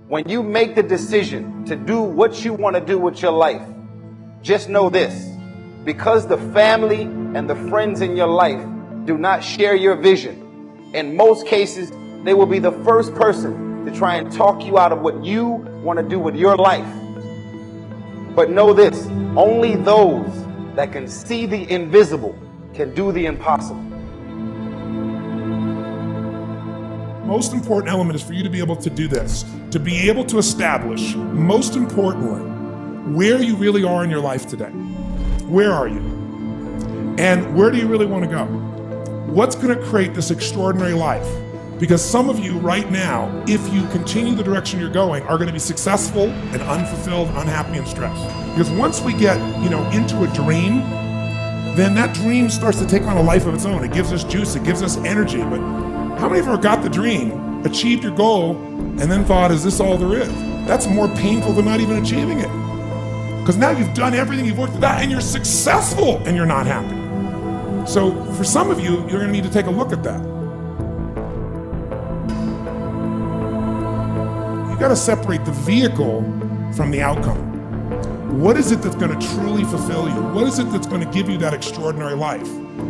When you make the decision to do what you want to do with your life, just know this: because the family and the friends in your life do not share your vision, in most cases, they will be the first person to try and talk you out of what you want to do with your life. But know this: only those that can see the invisible can do the impossible. Most important element is for you to be able to do this, to be able to establish, most importantly, where you really are in your life today. Where are you? And where do you really want to go? What's going to create this extraordinary life? Because some of you right now, if you continue the direction you're going, are going to be successful and unfulfilled, unhappy, and stressed. Because once we get, into a dream, then that dream starts to take on a life of its own. It gives us juice, it gives us energy. But how many of you ever got the dream, achieved your goal, and then thought, is this all there is? That's more painful than not even achieving it. Because now you've done everything, you've worked at that, and you're successful, and you're not happy. So for some of you, you're going to need to take a look at that. You got to separate the vehicle from the outcome. What is it that's going to truly fulfill you? What is it that's going to give you that extraordinary life?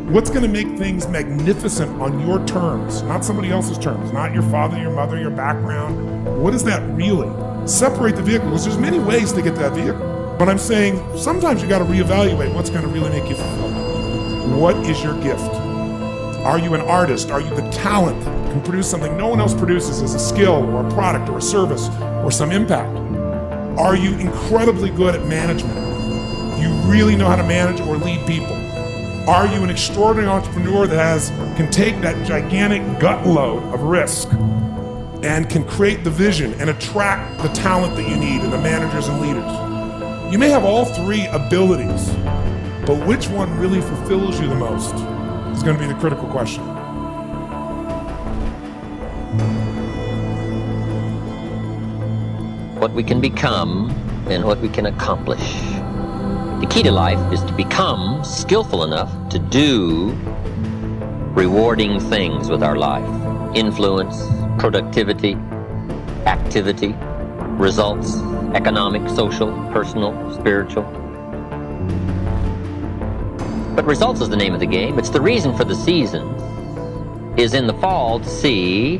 What's going to make things magnificent on your terms, not somebody else's terms, not your father, your mother, your background? What is that really? Separate the vehicle, because there's many ways to get that vehicle. But I'm saying sometimes you got to reevaluate what's going to really make you fulfilled. What is your gift? Are you an artist? Are you the talent that can produce something no one else produces as a skill or a product or a service or some impact? Are you incredibly good at management? You really know how to manage or lead people? Are you an extraordinary entrepreneur that can take that gigantic gut load of risk and can create the vision and attract the talent that you need and the managers and leaders? You may have all three abilities, but which one really fulfills you the most is going to be the critical question. What we can become and what we can accomplish. The key to life is to become skillful enough to do rewarding things with our life. Influence, productivity, activity, results, economic, social, personal, spiritual. But results is the name of the game. It's the reason for the season is in the fall to see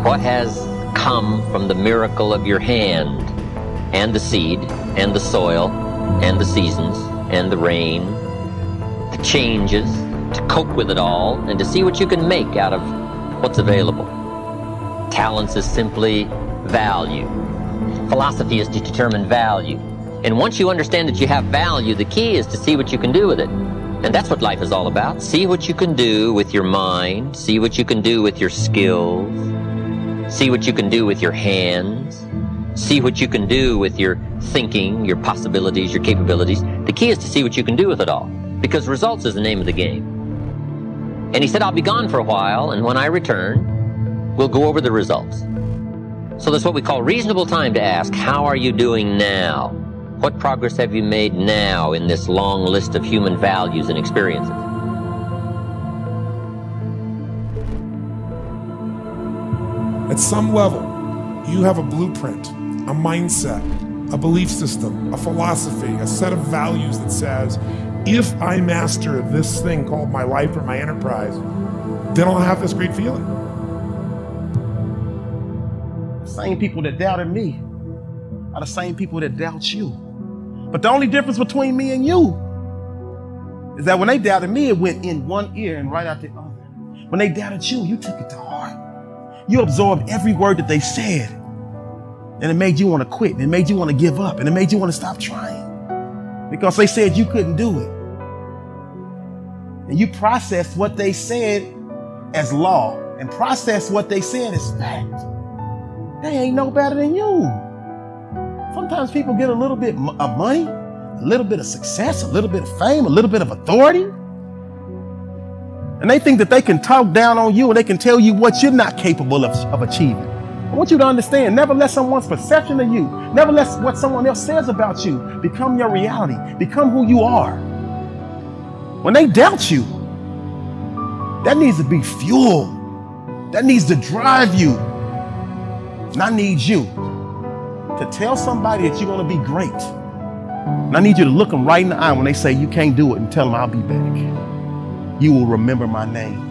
what has come from the miracle of your hand, and the seed, and the soil, and the seasons, and the rain, the changes, to cope with it all, and to see what you can make out of what's available. Talents is simply value. Philosophy is to determine value. And once you understand that you have value, the key is to see what you can do with it. And that's what life is all about. See what you can do with your mind, see what you can do with your skills, see what you can do with your hands, see what you can do with your thinking, your possibilities, your capabilities. The key is to see what you can do with it all, because results is the name of the game. And he said, I'll be gone for a while, and when I return, we'll go over the results. So that's what we call reasonable time to ask, how are you doing now? What progress have you made now in this long list of human values and experiences? At some level, you have a blueprint, a mindset, a belief system, a philosophy, a set of values that says, if I master this thing called my life or my enterprise, then I'll have this great feeling. The same people that doubted me are the same people that doubt you. But the only difference between me and you is that when they doubted me, it went in one ear and right out the other. When they doubted you, you took it to heart. You absorbed every word that they said, and it made you want to quit, and it made you want to give up, and it made you want to stop trying because they said you couldn't do it. And you processed what they said as law and processed what they said as fact. They ain't no better than you. Sometimes people get a little bit of money, a little bit of success, a little bit of fame, a little bit of authority, and they think that they can talk down on you and they can tell you what you're not capable of achieving. I want you to understand, never let someone's perception of you, never let what someone else says about you become your reality, become who you are. When they doubt you, that needs to be fuel. That needs to drive you. And I need you to tell somebody that you're going to be great. And I need you to look them right in the eye when they say you can't do it and tell them I'll be back. You will remember my name.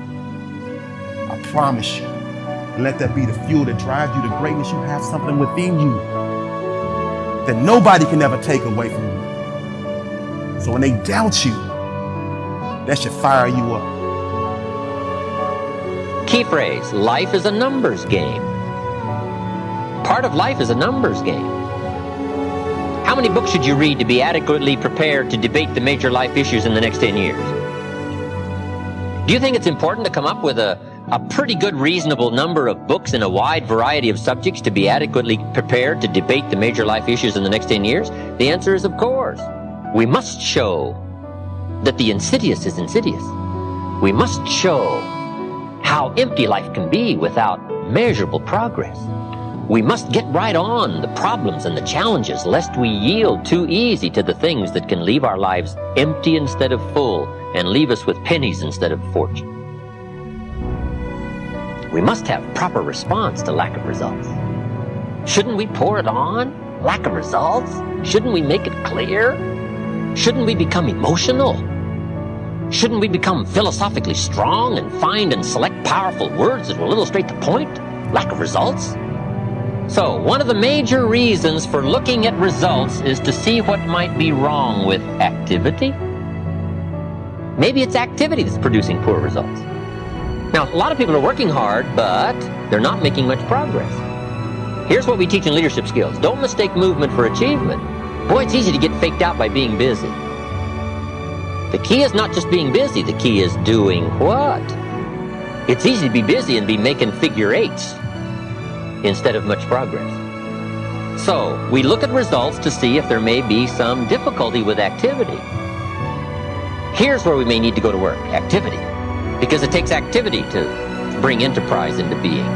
I promise you. And let that be the fuel that drives you to greatness. You have something within you that nobody can ever take away from you. So when they doubt you, that should fire you up. Key phrase, life is a numbers game. Part of life is a numbers game. How many books should you read to be adequately prepared to debate the major life issues in the next 10 years? Do you think it's important to come up with a pretty good reasonable number of books in a wide variety of subjects to be adequately prepared to debate the major life issues in the next 10 years? The answer is of course. We must show that the insidious is insidious. We must show how empty life can be without measurable progress. We must get right on the problems and the challenges lest we yield too easy to the things that can leave our lives empty instead of full and leave us with pennies instead of fortune. We must have proper response to lack of results. Shouldn't we pour it on? Lack of results? Shouldn't we make it clear? Shouldn't we become emotional? Shouldn't we become philosophically strong and find and select powerful words that will illustrate the point? Lack of results? So, one of the major reasons for looking at results is to see what might be wrong with activity. Maybe it's activity that's producing poor results. Now, a lot of people are working hard, but they're not making much progress. Here's what we teach in leadership skills. Don't mistake movement for achievement. Boy, it's easy to get faked out by being busy. The key is not just being busy, the key is doing what? It's easy to be busy and be making figure eights instead of much progress. So, we look at results to see if there may be some difficulty with activity. Here's where we may need to go to work, activity, because it takes activity to bring enterprise into being.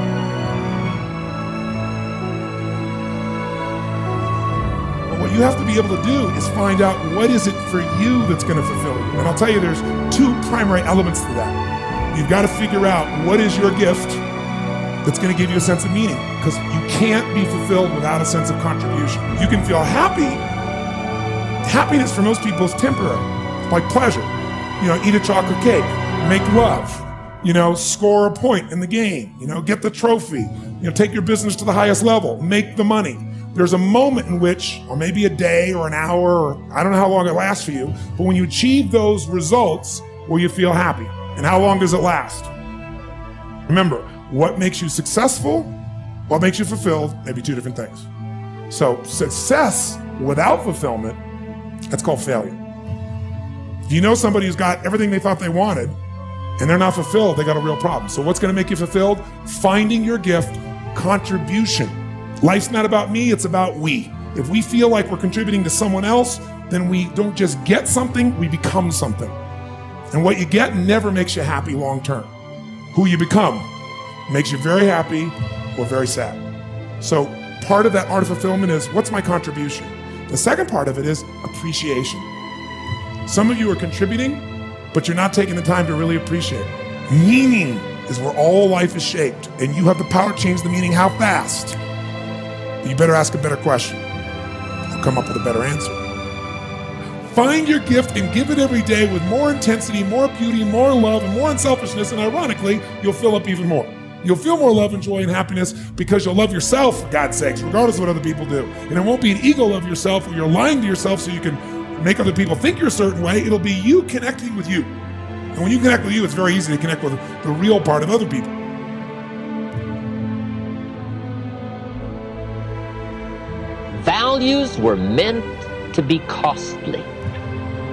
What you have to be able to do is find out what is it for you that's going to fulfill you. And I'll tell you, there's two primary elements to that. You've got to figure out what is your gift that's going to give you a sense of meaning, because you can't be fulfilled without a sense of contribution. You can feel happy. Happiness for most people is temporary, like pleasure. Eat a chocolate cake, make love, score a point in the game, get the trophy, take your business to the highest level, make the money. There's a moment in which, or maybe a day or an hour, or I don't know how long it lasts for you, but when you achieve those results, will you feel happy? And how long does it last? Remember, what makes you successful, what makes you fulfilled, may be two different things. So success without fulfillment, that's called failure. If you know somebody who's got everything they thought they wanted, and they're not fulfilled, they got a real problem. So what's going to make you fulfilled? Finding your gift, contribution. Life's not about me, it's about we. If we feel like we're contributing to someone else, then we don't just get something, we become something. And what you get never makes you happy long term. Who you become makes you very happy or very sad. So part of that art of fulfillment is, what's my contribution? The second part of it is appreciation. Some of you are contributing, but you're not taking the time to really appreciate it. Meaning is where all life is shaped, and you have the power to change the meaning how fast. But you better ask a better question. You'll come up with a better answer. Find your gift and give it every day with more intensity, more beauty, more love, and more unselfishness, and ironically, you'll fill up even more. You'll feel more love and joy and happiness because you'll love yourself, for God's sakes, regardless of what other people do. And it won't be an ego love yourself where you're lying to yourself so you can make other people think you're a certain way. It'll be you connecting with you. And when you connect with you, it's very easy to connect with the real part of other people. Values were meant to be costly.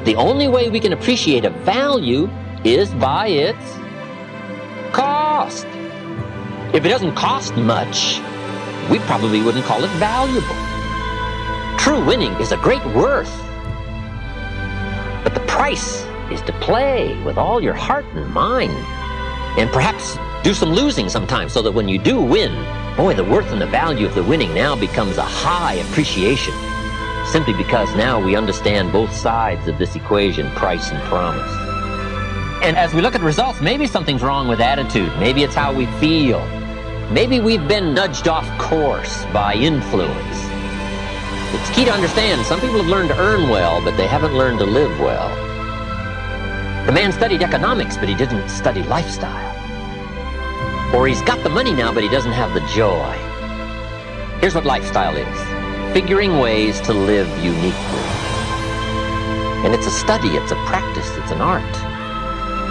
The only way we can appreciate a value is by its cost. If it doesn't cost much, we probably wouldn't call it valuable. True winning is a great worth, but the price is to play with all your heart and mind, and perhaps do some losing sometimes, so that when you do win, boy, the worth and the value of the winning now becomes a high appreciation, simply because now we understand both sides of this equation, price and promise. And as we look at results, maybe something's wrong with attitude. Maybe it's how we feel. Maybe we've been nudged off course by influence. It's key to understand some people have learned to earn well, but they haven't learned to live well. The man studied economics, but he didn't study lifestyle. Or he's got the money now, but he doesn't have the joy. Here's what lifestyle is: figuring ways to live uniquely. And it's a study, it's a practice, it's an art.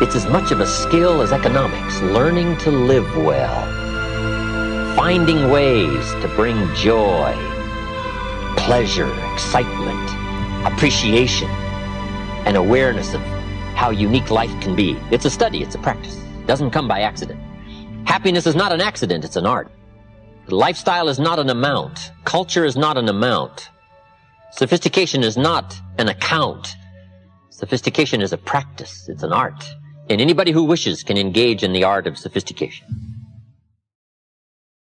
It's as much of a skill as economics, learning to live well, finding ways to bring joy, pleasure, excitement, appreciation, and awareness of how unique life can be. It's a study, it's a practice. It doesn't come by accident. Happiness is not an accident, it's an art. Lifestyle is not an amount. Culture is not an amount. Sophistication is not an account. Sophistication is a practice, it's an art. And anybody who wishes can engage in the art of sophistication.